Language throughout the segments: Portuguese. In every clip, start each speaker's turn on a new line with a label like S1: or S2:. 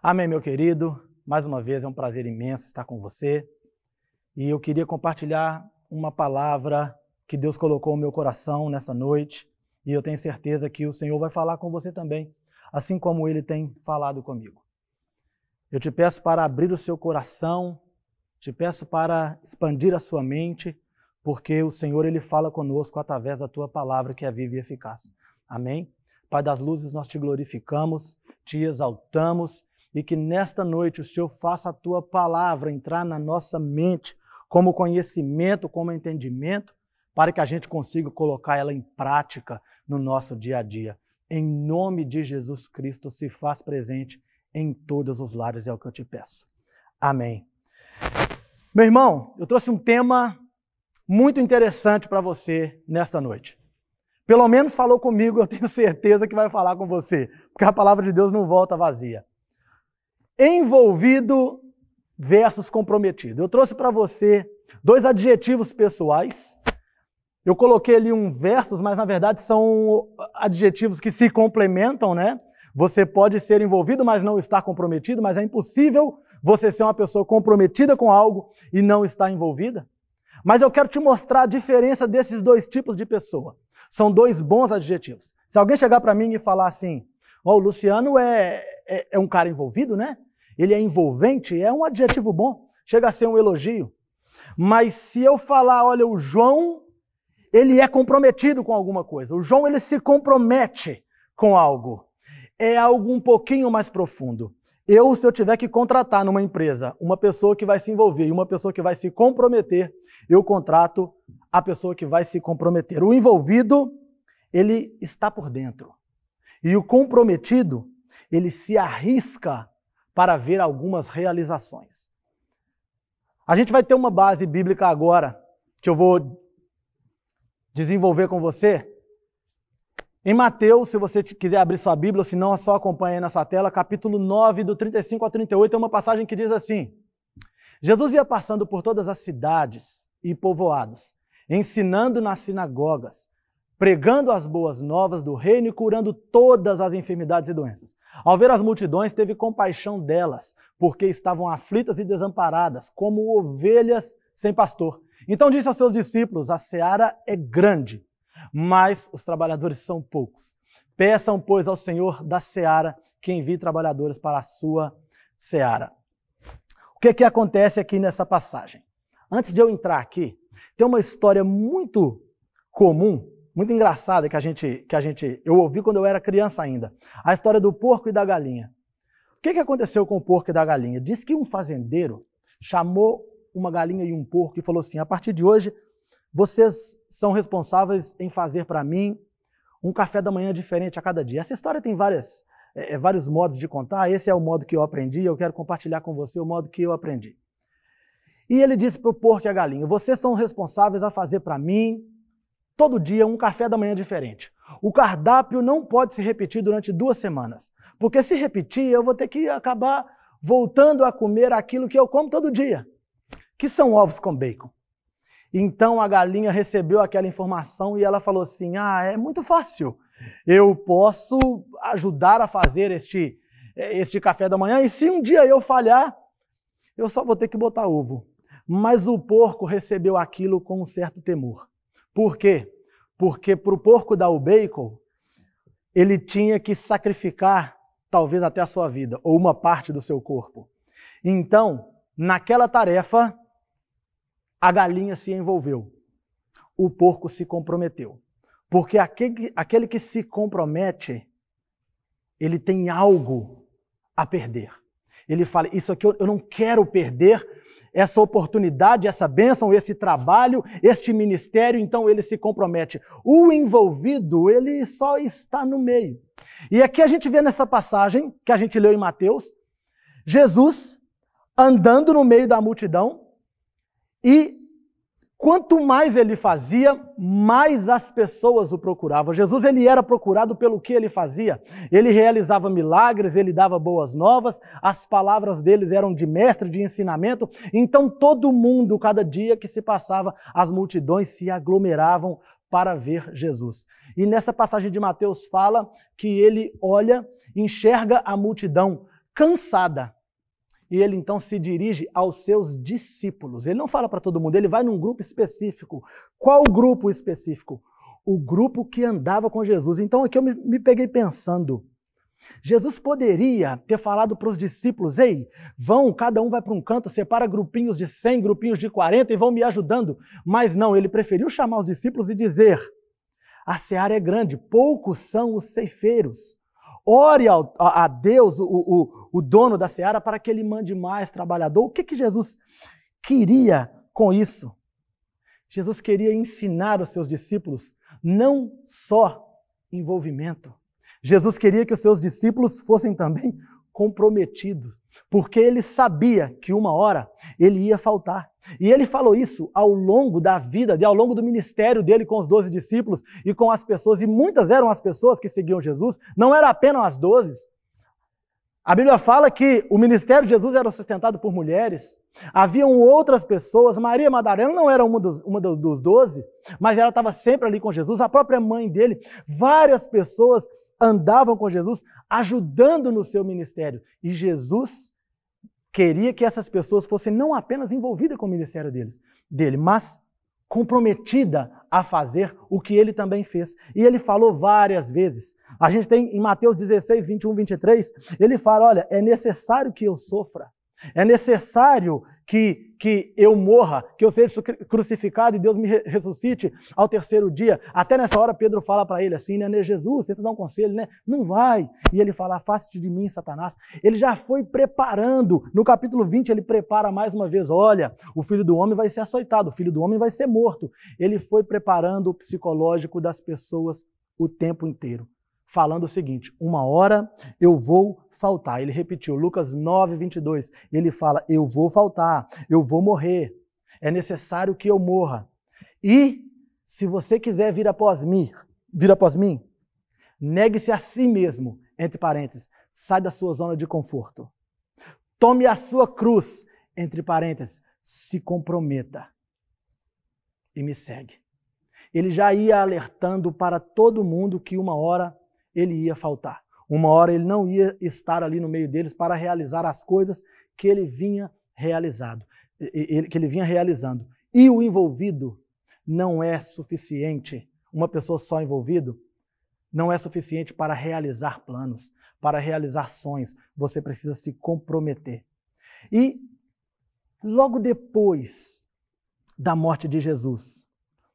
S1: Amém, meu querido. Mais uma vez é um prazer imenso estar com você. E eu queria compartilhar uma palavra que Deus colocou no meu coração nessa noite. E eu tenho certeza que o Senhor vai falar com você também, assim como Ele tem falado comigo. Eu te peço para abrir o seu coração, te peço para expandir a sua mente, porque o Senhor Ele fala conosco através da Tua palavra que é viva e eficaz. Amém? Pai das luzes, nós te glorificamos, te exaltamos, e que nesta noite o Senhor faça a Tua palavra entrar na nossa mente como conhecimento, como entendimento, para que a gente consiga colocar ela em prática no nosso dia a dia. Em nome de Jesus Cristo, se faz presente em todos os lares, é o que eu te peço. Amém. Meu irmão, eu trouxe um tema muito interessante para você nesta noite. Pelo menos falou comigo, eu tenho certeza que vai falar com você, porque a palavra de Deus não volta vazia. Envolvido versus comprometido. Eu trouxe para você dois adjetivos pessoais. Eu coloquei ali um versus, mas na verdade são adjetivos que se complementam, né? Você pode ser envolvido, mas não estar comprometido, mas é impossível você ser uma pessoa comprometida com algo e não estar envolvida. Mas eu quero te mostrar a diferença desses dois tipos de pessoa. São dois bons adjetivos. Se alguém chegar para mim e falar assim, o Luciano é um cara envolvido, né? Ele é envolvente, é um adjetivo bom, chega a ser um elogio. Mas se eu falar, olha, o João, ele é comprometido com alguma coisa. O João, ele se compromete com algo. É algo um pouquinho mais profundo. Se eu tiver que contratar numa empresa uma pessoa que vai se envolver e uma pessoa que vai se comprometer, eu contrato a pessoa que vai se comprometer. O envolvido, ele está por dentro. E o comprometido, ele se arrisca para ver algumas realizações. A gente vai ter uma base bíblica agora, que eu vou desenvolver com você. Em Mateus, se você quiser abrir sua Bíblia, ou se não, só acompanha aí na sua tela, capítulo 9, do 35 a 38, é uma passagem que diz assim: Jesus ia passando por todas as cidades e povoados, ensinando nas sinagogas, pregando as boas novas do reino e curando todas as enfermidades e doenças. Ao ver as multidões, teve compaixão delas, porque estavam aflitas e desamparadas, como ovelhas sem pastor. Então disse aos seus discípulos: a seara é grande, mas os trabalhadores são poucos. Peçam, pois, ao Senhor da seara que envie trabalhadores para a sua seara. O que acontece aqui nessa passagem? Antes de eu entrar aqui, tem uma história muito comum, muito engraçada eu ouvi quando eu era criança ainda. A história do porco e da galinha. O que aconteceu com o porco e da galinha? Diz que um fazendeiro chamou uma galinha e um porco e falou assim: a partir de hoje, vocês são responsáveis em fazer para mim um café da manhã diferente a cada dia. Essa história tem vários modos de contar. Esse é o modo que eu aprendi. Eu quero compartilhar com você o modo que eu aprendi. E ele disse para o porco e a galinha: vocês são responsáveis a fazer para mim todo dia um café da manhã diferente. O cardápio não pode se repetir durante 2 semanas, porque se repetir eu vou ter que acabar voltando a comer aquilo que eu como todo dia, que são ovos com bacon. Então a galinha recebeu aquela informação e ela falou assim: é muito fácil, eu posso ajudar a fazer este café da manhã, e se um dia eu falhar, eu só vou ter que botar ovo. Mas o porco recebeu aquilo com um certo temor. Por quê? Porque para o porco dar o bacon, ele tinha que sacrificar talvez até a sua vida, ou uma parte do seu corpo. Então, naquela tarefa, a galinha se envolveu. O porco se comprometeu. Porque aquele que se compromete, ele tem algo a perder. Ele fala: isso aqui eu não quero perder, essa oportunidade, essa bênção, esse trabalho, este ministério, então ele se compromete. O envolvido, ele só está no meio. E aqui a gente vê nessa passagem, que a gente leu em Mateus, Jesus andando no meio da multidão, e quanto mais ele fazia, mais as pessoas o procuravam. Jesus, ele era procurado pelo que ele fazia. Ele realizava milagres, ele dava boas novas, as palavras deles eram de mestre, de ensinamento. Então todo mundo, cada dia que se passava, as multidões se aglomeravam para ver Jesus. E nessa passagem de Mateus fala que ele olha, enxerga a multidão cansada. E ele então se dirige aos seus discípulos. Ele não fala para todo mundo, ele vai num grupo específico. Qual grupo específico? O grupo que andava com Jesus. Então aqui eu me peguei pensando, Jesus poderia ter falado para os discípulos, ei, vão, cada um vai para um canto, separa grupinhos de 100, grupinhos de 40 e vão me ajudando. Mas não, ele preferiu chamar os discípulos e dizer, a seara é grande, poucos são os ceifeiros. Ore a Deus, o dono da seara, para que ele mande mais trabalhador. O que Jesus queria com isso? Jesus queria ensinar os seus discípulos não só envolvimento. Jesus queria que os seus discípulos fossem também comprometidos, porque ele sabia que uma hora ele ia faltar. E ele falou isso ao longo da vida, ao longo do ministério dele com os 12 discípulos e com as pessoas, e muitas eram as pessoas que seguiam Jesus, não era apenas as 12. A Bíblia fala que o ministério de Jesus era sustentado por mulheres, haviam outras pessoas, Maria Madalena não era uma dos 12, mas ela estava sempre ali com Jesus, a própria mãe dele, várias pessoas andavam com Jesus, ajudando no seu ministério. E Jesus queria que essas pessoas fossem não apenas envolvidas com o ministério dele, mas comprometida a fazer o que ele também fez. E ele falou várias vezes. A gente tem em Mateus 16, 21, 23, ele fala, olha, é necessário que eu sofra, é necessário que eu morra, que eu seja crucificado e Deus me ressuscite ao terceiro dia. Até nessa hora Pedro fala para ele assim, né? Jesus, tenta dar um conselho, né? Não vai. E ele fala, afaste-te de mim, Satanás. Ele já foi preparando. No capítulo 20 ele prepara mais uma vez, olha, o Filho do Homem vai ser açoitado, o Filho do Homem vai ser morto. Ele foi preparando o psicológico das pessoas o tempo inteiro, falando o seguinte, uma hora eu vou faltar. Ele repetiu, Lucas 9, 22, ele fala, eu vou faltar, eu vou morrer, é necessário que eu morra. E se você quiser vir após mim, negue-se a si mesmo, entre parênteses, sai da sua zona de conforto. Tome a sua cruz, entre parênteses, se comprometa e me segue. Ele já ia alertando para todo mundo que uma hora ele ia faltar. Uma hora ele não ia estar ali no meio deles para realizar as coisas que ele vinha realizando. E o envolvido não é suficiente. Uma pessoa só envolvida não é suficiente para realizar planos, para realizar sonhos. Você precisa se comprometer. E logo depois da morte de Jesus,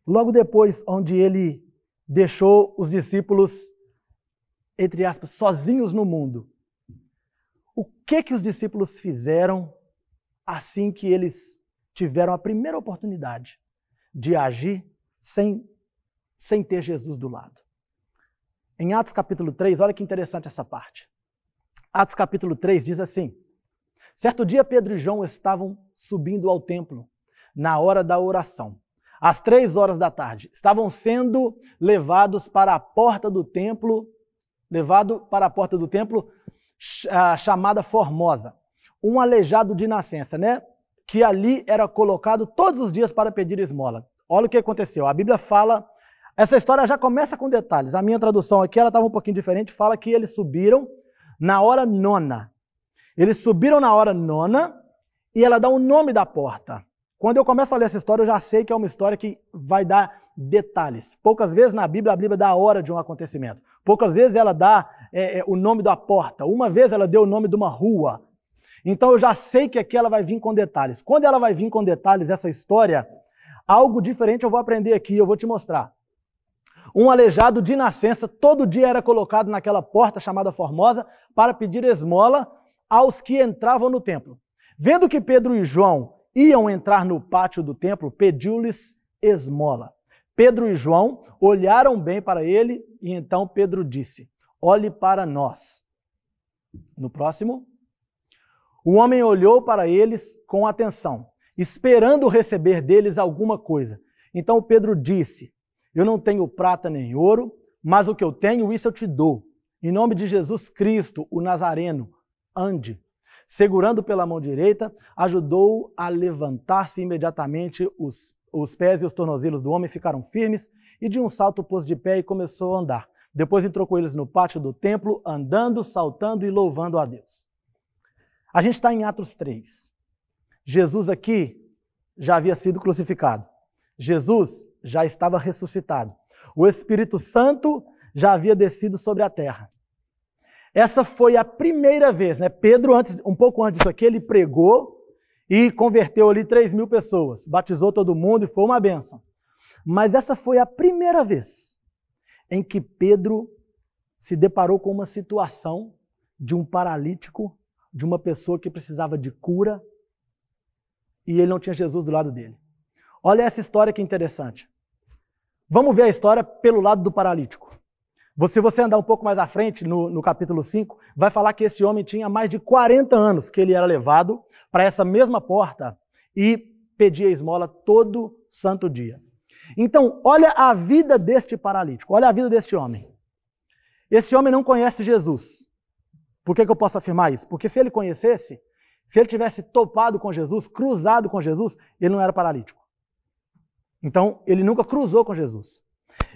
S1: logo depois onde ele deixou os discípulos, entre aspas, sozinhos no mundo. O que os discípulos fizeram assim que eles tiveram a primeira oportunidade de agir sem ter Jesus do lado? Em Atos capítulo 3, olha que interessante essa parte. Atos capítulo 3 diz assim, certo dia Pedro e João estavam subindo ao templo na hora da oração. Às 3 horas da tarde, estavam sendo levados para a porta do templo, chamada Formosa, um aleijado de nascença, né? Que ali era colocado todos os dias para pedir esmola. Olha o que aconteceu. A Bíblia fala, essa história já começa com detalhes. A minha tradução aqui, ela estava um pouquinho diferente, fala que eles subiram na hora 9. Eles subiram na hora 9 e ela dá o nome da porta. Quando eu começo a ler essa história, eu já sei que é uma história que vai dar detalhes. Poucas vezes na Bíblia, a Bíblia dá a hora de um acontecimento. Poucas vezes ela dá o nome da porta. Uma vez ela deu o nome de uma rua. Então eu já sei que aqui ela vai vir com detalhes. Quando ela vai vir com detalhes, essa história, algo diferente eu vou aprender aqui, eu vou te mostrar. Um aleijado de nascença, todo dia era colocado naquela porta chamada Formosa para pedir esmola aos que entravam no templo. Vendo que Pedro e João iam entrar no pátio do templo, pediu-lhes esmola. Pedro e João olharam bem para ele e então Pedro disse, olhe para nós. No próximo, o homem olhou para eles com atenção, esperando receber deles alguma coisa. Então Pedro disse, eu não tenho prata nem ouro, mas o que eu tenho, isso eu te dou. Em nome de Jesus Cristo, o Nazareno, ande. Segurando pela mão direita, ajudou a levantar-se imediatamente. Os pés e os tornozelos do homem ficaram firmes e de um salto pôs de pé e começou a andar. Depois entrou com eles no pátio do templo, andando, saltando e louvando a Deus. A gente está em Atos 3. Jesus aqui já havia sido crucificado. Jesus já estava ressuscitado. O Espírito Santo já havia descido sobre a terra. Essa foi a primeira vez, né? Pedro, um pouco antes disso aqui, ele pregou e converteu ali 3.000 pessoas. Batizou todo mundo e foi uma bênção. Mas essa foi a primeira vez em que Pedro se deparou com uma situação de um paralítico, de uma pessoa que precisava de cura, e ele não tinha Jesus do lado dele. Olha essa história que interessante. Vamos ver a história pelo lado do paralítico. Se você andar um pouco mais à frente, no capítulo 5, vai falar que esse homem tinha mais de 40 anos que ele era levado para essa mesma porta e pedia esmola todo santo dia. Então, olha a vida deste paralítico, olha a vida deste homem. Esse homem não conhece Jesus. Por que eu posso afirmar isso? Porque se ele conhecesse, se ele tivesse topado com Jesus, cruzado com Jesus, ele não era paralítico. Então, ele nunca cruzou com Jesus.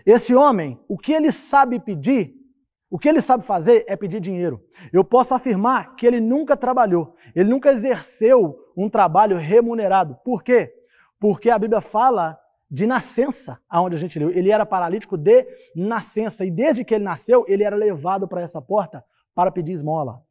S1: Esse homem, o que ele sabe pedir, o que ele sabe fazer é pedir dinheiro. Eu posso afirmar que ele nunca trabalhou, ele nunca exerceu um trabalho remunerado. Por quê? Porque a Bíblia fala de nascença, aonde a gente leu. Ele era paralítico de nascença, e desde que ele nasceu, ele era levado para essa porta para pedir esmola.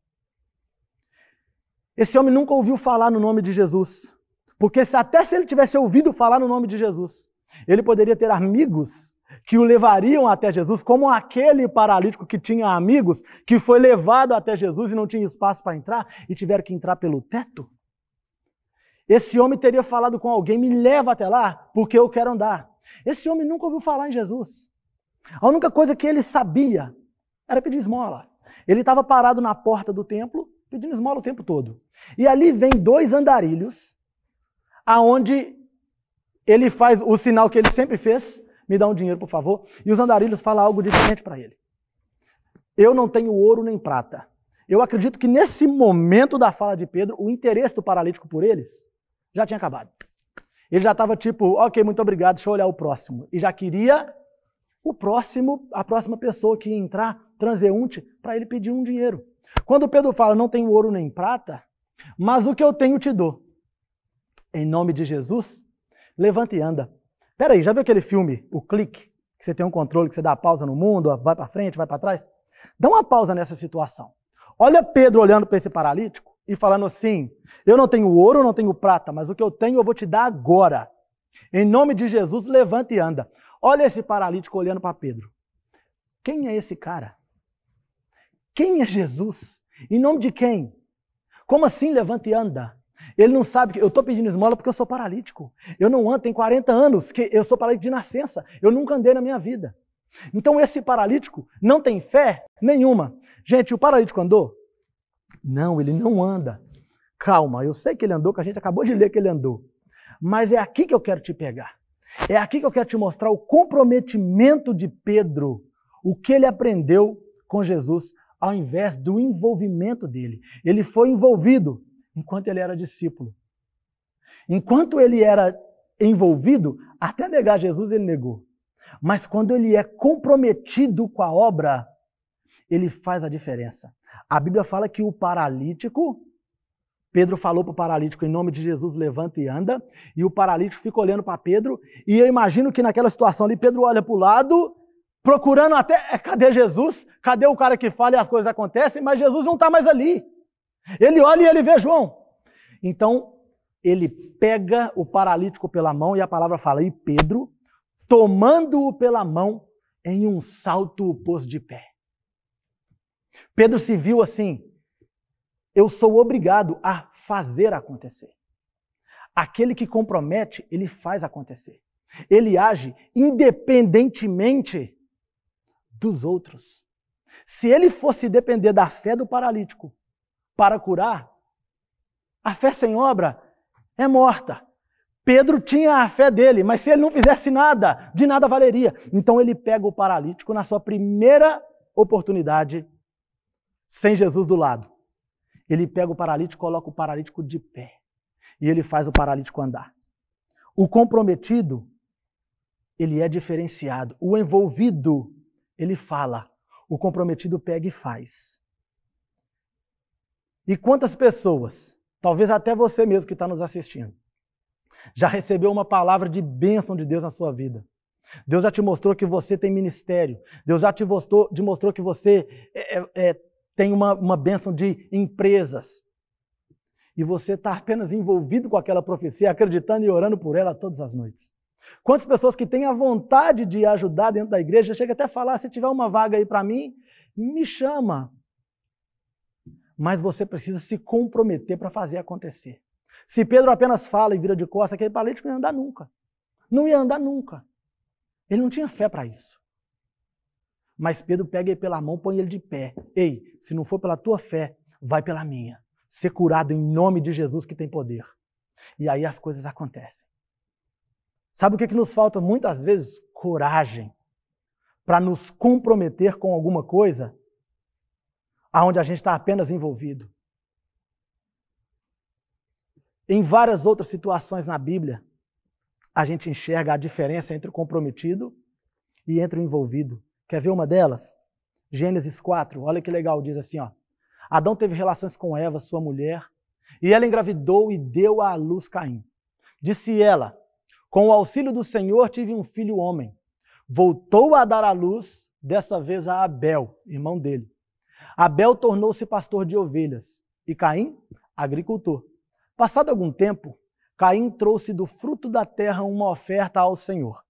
S1: Esse homem nunca ouviu falar no nome de Jesus, porque até se ele tivesse ouvido falar no nome de Jesus, ele poderia ter amigos que o levariam até Jesus, como aquele paralítico que tinha amigos, que foi levado até Jesus e não tinha espaço para entrar, e tiveram que entrar pelo teto. Esse homem teria falado com alguém, me leva até lá, porque eu quero andar. Esse homem nunca ouviu falar em Jesus. A única coisa que ele sabia era pedir esmola. Ele estava parado na porta do templo, pedindo esmola o tempo todo. E ali vem 2 andarilhos, aonde ele faz o sinal que ele sempre fez, me dá um dinheiro, por favor, e os andarilhos falam algo diferente para ele. Eu não tenho ouro nem prata. Eu acredito que nesse momento da fala de Pedro, o interesse do paralítico por eles já tinha acabado. Ele já estava tipo, ok, muito obrigado, deixa eu olhar o próximo. E já queria o próximo, a próxima pessoa que ia entrar, transeunte, para ele pedir um dinheiro. Quando Pedro fala, não tenho ouro nem prata, mas o que eu tenho te dou. Em nome de Jesus, levanta e anda. Peraí, já viu aquele filme, o Clique? Que você tem um controle, que você dá a pausa no mundo, vai para frente, vai para trás? Dá uma pausa nessa situação. Olha Pedro olhando para esse paralítico e falando assim, eu não tenho ouro, não tenho prata, mas o que eu tenho eu vou te dar agora. Em nome de Jesus, levanta e anda. Olha esse paralítico olhando para Pedro. Quem é esse cara? Quem é Jesus? Em nome de quem? Como assim levanta e anda? Ele não sabe que eu estou pedindo esmola porque eu sou paralítico. Eu não ando, tem 40 anos que eu sou paralítico de nascença. Eu nunca andei na minha vida. Então esse paralítico não tem fé nenhuma. Gente, o paralítico andou? Não, ele não anda. Calma, eu sei que ele andou, que a gente acabou de ler que ele andou. Mas é aqui que eu quero te pegar. É aqui que eu quero te mostrar o comprometimento de Pedro, o que ele aprendeu com Jesus, ao invés do envolvimento dele. Ele foi envolvido enquanto ele era discípulo. Enquanto ele era envolvido, até negar Jesus ele negou. Mas quando ele é comprometido com a obra, ele faz a diferença. A Bíblia fala que o paralítico, Pedro falou para o paralítico, em nome de Jesus, levanta e anda, e o paralítico fica olhando para Pedro, e eu imagino que naquela situação ali, Pedro olha para o lado, procurando até, cadê Jesus? Cadê o cara que fala e as coisas acontecem? Mas Jesus não está mais ali. Ele olha e ele vê João. Então, ele pega o paralítico pela mão e a palavra fala, e Pedro, tomando-o pela mão, em um salto o pôs de pé. Pedro se viu assim, eu sou obrigado a fazer acontecer. Aquele que compromete, ele faz acontecer. Ele age independentemente dos outros. Se ele fosse depender da fé do paralítico para curar, a fé sem obra é morta. Pedro tinha a fé dele, mas se ele não fizesse nada, de nada valeria. Então ele pega o paralítico na sua primeira oportunidade, sem Jesus do lado. Ele pega o paralítico, coloca o paralítico de pé. E ele faz o paralítico andar. O comprometido, ele é diferenciado. O envolvido, ele fala. O comprometido pega e faz. E quantas pessoas, talvez até você mesmo que está nos assistindo, já recebeu uma palavra de bênção de Deus na sua vida? Deus já te mostrou que você tem ministério. Deus já te mostrou que você tem uma bênção de empresas. E você está apenas envolvido com aquela profecia, acreditando e orando por ela todas as noites. Quantas pessoas que têm a vontade de ajudar dentro da igreja, chega até a falar, se tiver uma vaga aí para mim, me chama. Mas você precisa se comprometer para fazer acontecer. Se Pedro apenas fala e vira de costas, aquele paralítico não ia andar nunca. Não ia andar nunca. Ele não tinha fé para isso. Mas Pedro pega ele pela mão, põe ele de pé. Ei, se não for pela tua fé, vai pela minha. Ser curado em nome de Jesus que tem poder. E aí as coisas acontecem. Sabe o que nos falta muitas vezes? Coragem. Para nos comprometer com alguma coisa aonde a gente está apenas envolvido. Em várias outras situações na Bíblia, a gente enxerga a diferença entre o comprometido e entre o envolvido. Quer ver uma delas? Gênesis 4, olha que legal, diz assim, ó. Adão teve relações com Eva, sua mulher, e ela engravidou e deu à luz Caim. Disse ela, com o auxílio do Senhor tive um filho homem. Voltou a dar à luz, dessa vez a Abel, irmão dele. Abel tornou-se pastor de ovelhas, e Caim, agricultor. Passado algum tempo, Caim trouxe do fruto da terra uma oferta ao Senhor.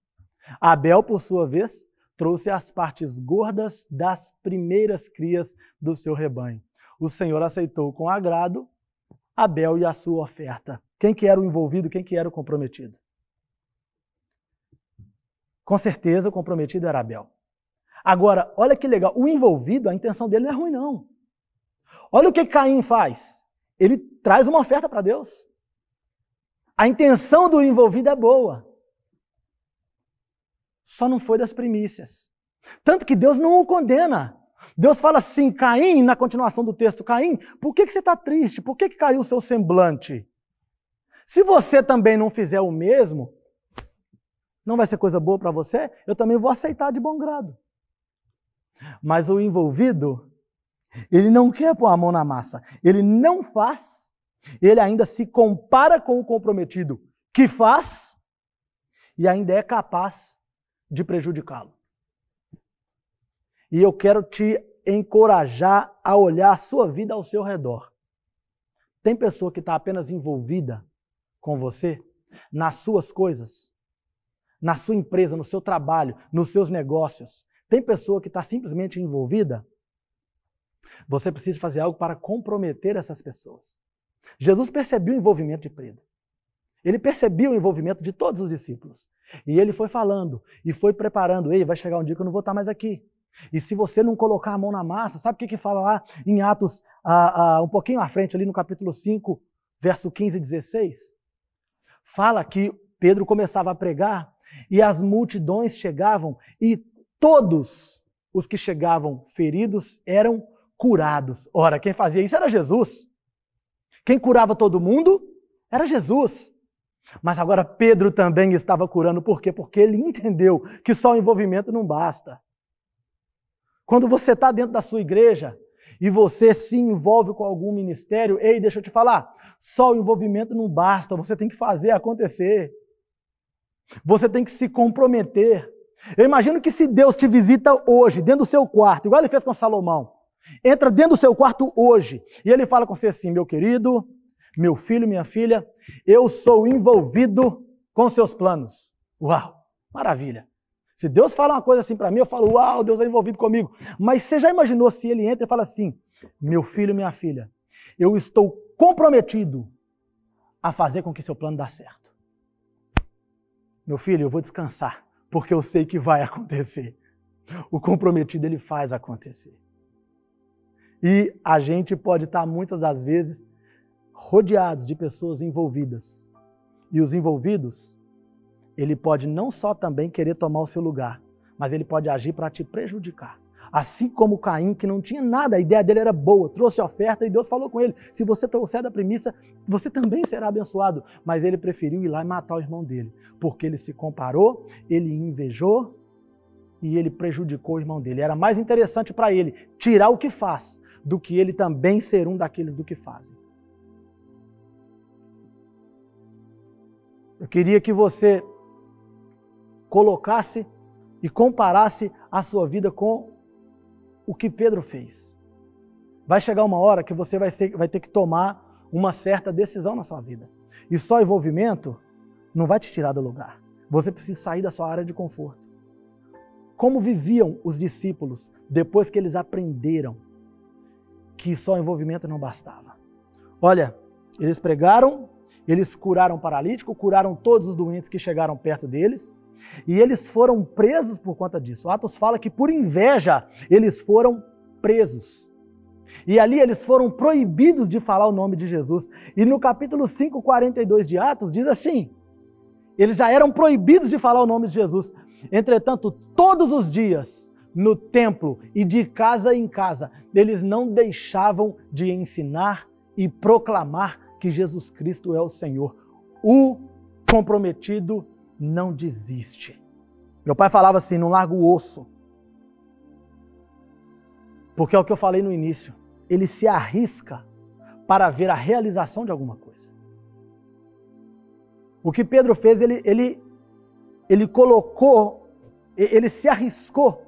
S1: Abel, por sua vez, trouxe as partes gordas das primeiras crias do seu rebanho. O Senhor aceitou com agrado Abel e a sua oferta. Quem que era o envolvido, quem que era o comprometido? Com certeza o comprometido era Abel. Agora, olha que legal, o envolvido, a intenção dele não é ruim não. Olha o que Caim faz. Ele traz uma oferta para Deus. A intenção do envolvido é boa. Só não foi das primícias. Tanto que Deus não o condena. Deus fala assim, Caim, na continuação do texto, Caim, por que você está triste? Por que caiu o seu semblante? Se você também não fizer o mesmo, não vai ser coisa boa para você? Eu também vou aceitar de bom grado. Mas o envolvido, ele não quer pôr a mão na massa. Ele não faz. Ele ainda se compara com o comprometido que faz e ainda é capaz de prejudicá-lo. E eu quero te encorajar a olhar a sua vida ao seu redor. Tem pessoa que está apenas envolvida com você nas suas coisas, na sua empresa, no seu trabalho, nos seus negócios. Tem pessoa que está simplesmente envolvida. Você precisa fazer algo para comprometer essas pessoas. Jesus percebeu o envolvimento de Pedro. Ele percebeu o envolvimento de todos os discípulos. E ele foi falando e foi preparando. Ei, vai chegar um dia que eu não vou estar mais aqui. E se você não colocar a mão na massa, sabe o que fala lá em Atos, um pouquinho à frente, ali no capítulo 5, verso 15 e 16? Fala que Pedro começava a pregar e as multidões chegavam e todos os que chegavam feridos eram curados. Ora, quem fazia isso era Jesus. Quem curava todo mundo era Jesus. Mas agora Pedro também estava curando. Por quê? Porque ele entendeu que só o envolvimento não basta. Quando você está dentro da sua igreja e você se envolve com algum ministério, ei, deixa eu te falar, só o envolvimento não basta, você tem que fazer acontecer. Você tem que se comprometer. Eu imagino que se Deus te visita hoje, dentro do seu quarto, igual ele fez com Salomão, entra dentro do seu quarto hoje e ele fala com você assim, meu querido, meu filho, minha filha, eu sou envolvido com seus planos. Uau, maravilha. Se Deus fala uma coisa assim para mim, eu falo, uau, Deus é envolvido comigo. Mas você já imaginou se ele entra e fala assim, meu filho, minha filha, eu estou comprometido a fazer com que seu plano dê certo. Meu filho, eu vou descansar, porque eu sei que vai acontecer. O comprometido, ele faz acontecer. E a gente pode estar, muitas das vezes, rodeados de pessoas envolvidas. E os envolvidos, ele pode não só também querer tomar o seu lugar, mas ele pode agir para te prejudicar. Assim como Caim, que não tinha nada, a ideia dele era boa, trouxe a oferta e Deus falou com ele, se você trouxer da primícia, você também será abençoado. Mas ele preferiu ir lá e matar o irmão dele, porque ele se comparou, ele invejou e ele prejudicou o irmão dele. Era mais interessante para ele tirar o que faz, do que ele também ser um daqueles do que fazem. Eu queria que você colocasse e comparasse a sua vida com o que Pedro fez. Vai chegar uma hora que você vai ter que tomar uma certa decisão na sua vida. E só envolvimento não vai te tirar do lugar. Você precisa sair da sua área de conforto. Como viviam os discípulos depois que eles aprenderam que só envolvimento não bastava? Olha, eles pregaram, eles curaram o paralítico, curaram todos os doentes que chegaram perto deles, e eles foram presos por conta disso. Atos fala que por inveja eles foram presos. E ali eles foram proibidos de falar o nome de Jesus. E no capítulo 5:42 de Atos diz assim, eles já eram proibidos de falar o nome de Jesus. Entretanto, todos os dias, no templo e de casa em casa, eles não deixavam de ensinar e proclamar que Jesus Cristo é o Senhor. O comprometido não desiste. Meu pai falava assim, não larga o osso. Porque é o que eu falei no início. Ele se arrisca para ver a realização de alguma coisa. O que Pedro fez, ele colocou, ele se arriscou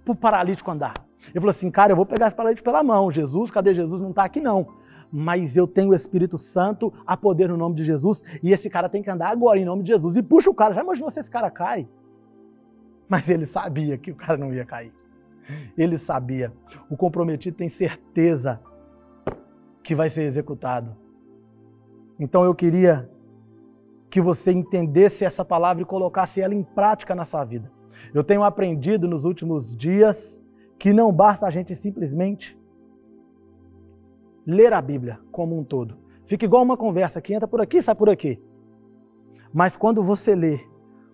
S1: para o paralítico andar. Ele falou assim, cara, eu vou pegar esse paralítico pela mão. Jesus, cadê Jesus? Não está aqui não. Mas eu tenho o Espírito Santo a poder no nome de Jesus e esse cara tem que andar agora em nome de Jesus. E puxa o cara, já imaginou se esse cara cai? Mas ele sabia que o cara não ia cair. Ele sabia. O comprometido tem certeza que vai ser executado. Então eu queria que você entendesse essa palavra e colocasse ela em prática na sua vida. Eu tenho aprendido nos últimos dias que não basta a gente simplesmente ler a Bíblia como um todo. Fica igual uma conversa que entra por aqui e sai por aqui. Mas quando você lê,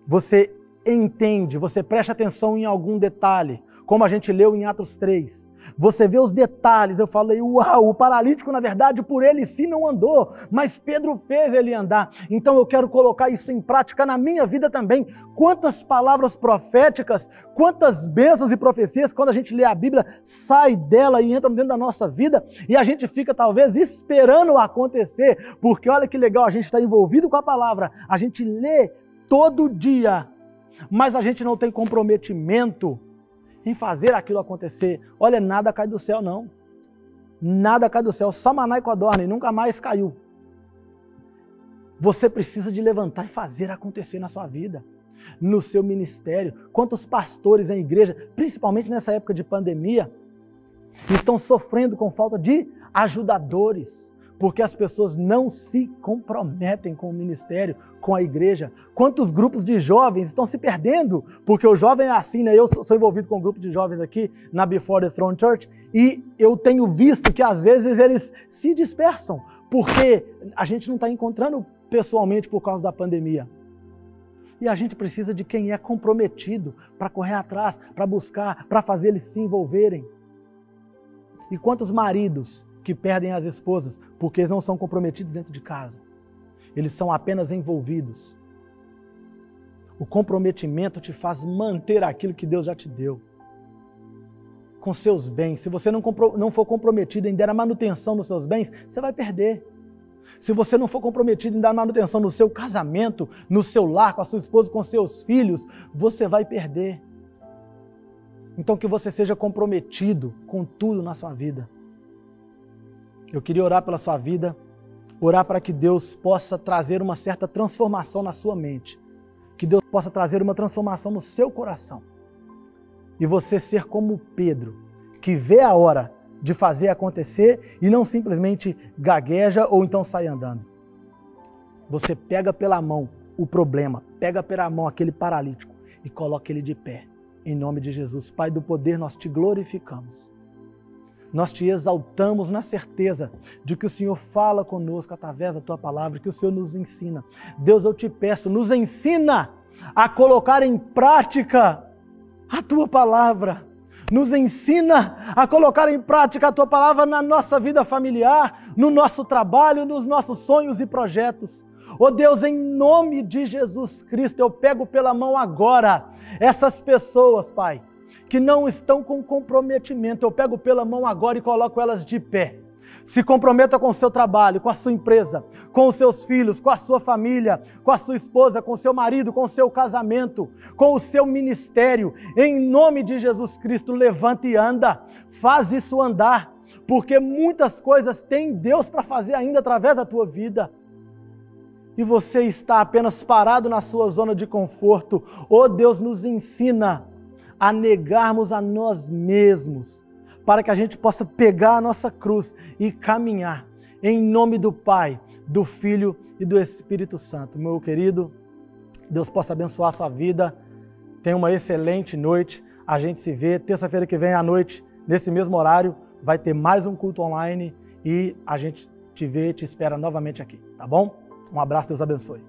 S1: você entende, você presta atenção em algum detalhe, como a gente leu em Atos 3. Você vê os detalhes, eu falei, uau, o paralítico na verdade por ele sim não andou, mas Pedro fez ele andar. Então eu quero colocar isso em prática na minha vida também. Quantas palavras proféticas, quantas bênçãos e profecias, quando a gente lê a Bíblia, sai dela e entra dentro da nossa vida e a gente fica talvez esperando acontecer, porque olha que legal, a gente está envolvido com a palavra, a gente lê todo dia, mas a gente não tem comprometimento em fazer aquilo acontecer. Olha, nada cai do céu não. Nada cai do céu. Só maná e codorna e nunca mais caiu. Você precisa de levantar e fazer acontecer na sua vida, no seu ministério. Quantos pastores em igreja, principalmente nessa época de pandemia, estão sofrendo com falta de ajudadores, porque as pessoas não se comprometem com o ministério, com a igreja. Quantos grupos de jovens estão se perdendo? Porque o jovem é assim, né? Eu sou envolvido com um grupo de jovens aqui na Before the Throne Church e eu tenho visto que às vezes eles se dispersam, porque a gente não está encontrando pessoalmente por causa da pandemia. E a gente precisa de quem é comprometido para correr atrás, para buscar, para fazer eles se envolverem. E quantos maridos que perdem as esposas porque eles não são comprometidos dentro de casa. Eles são apenas envolvidos. O comprometimento te faz manter aquilo que Deus já te deu. Com seus bens. Se você não for comprometido em dar a manutenção nos seus bens, você vai perder. Se você não for comprometido em dar manutenção no seu casamento, no seu lar, com a sua esposa, com seus filhos, você vai perder. Então que você seja comprometido com tudo na sua vida. Eu queria orar pela sua vida, orar para que Deus possa trazer uma certa transformação na sua mente, que Deus possa trazer uma transformação no seu coração. E você ser como Pedro, que vê a hora de fazer acontecer e não simplesmente gagueja ou então sai andando. Você pega pela mão o problema, pega pela mão aquele paralítico e coloca ele de pé. Em nome de Jesus, Pai do poder, nós te glorificamos. Nós te exaltamos na certeza de que o Senhor fala conosco através da Tua palavra, que o Senhor nos ensina. Deus, eu te peço, nos ensina a colocar em prática a Tua palavra. Nos ensina a colocar em prática a Tua palavra na nossa vida familiar, no nosso trabalho, nos nossos sonhos e projetos. Oh Deus, em nome de Jesus Cristo, eu pego pela mão agora essas pessoas, Pai, que não estão com comprometimento, eu pego pela mão agora e coloco elas de pé. Se comprometa com o seu trabalho, com a sua empresa, com os seus filhos, com a sua família, com a sua esposa, com o seu marido, com o seu casamento, com o seu ministério. Em nome de Jesus Cristo, levanta e anda. Faz isso andar, porque muitas coisas tem Deus para fazer ainda através da tua vida. E você está apenas parado na sua zona de conforto. Oh, Deus nos ensina a negarmos a nós mesmos, para que a gente possa pegar a nossa cruz e caminhar em nome do Pai, do Filho e do Espírito Santo. Meu querido, Deus possa abençoar a sua vida. Tenha uma excelente noite. A gente se vê terça-feira que vem à noite, nesse mesmo horário. Vai ter mais um culto online e a gente te vê e te espera novamente aqui, tá bom? Um abraço, Deus abençoe.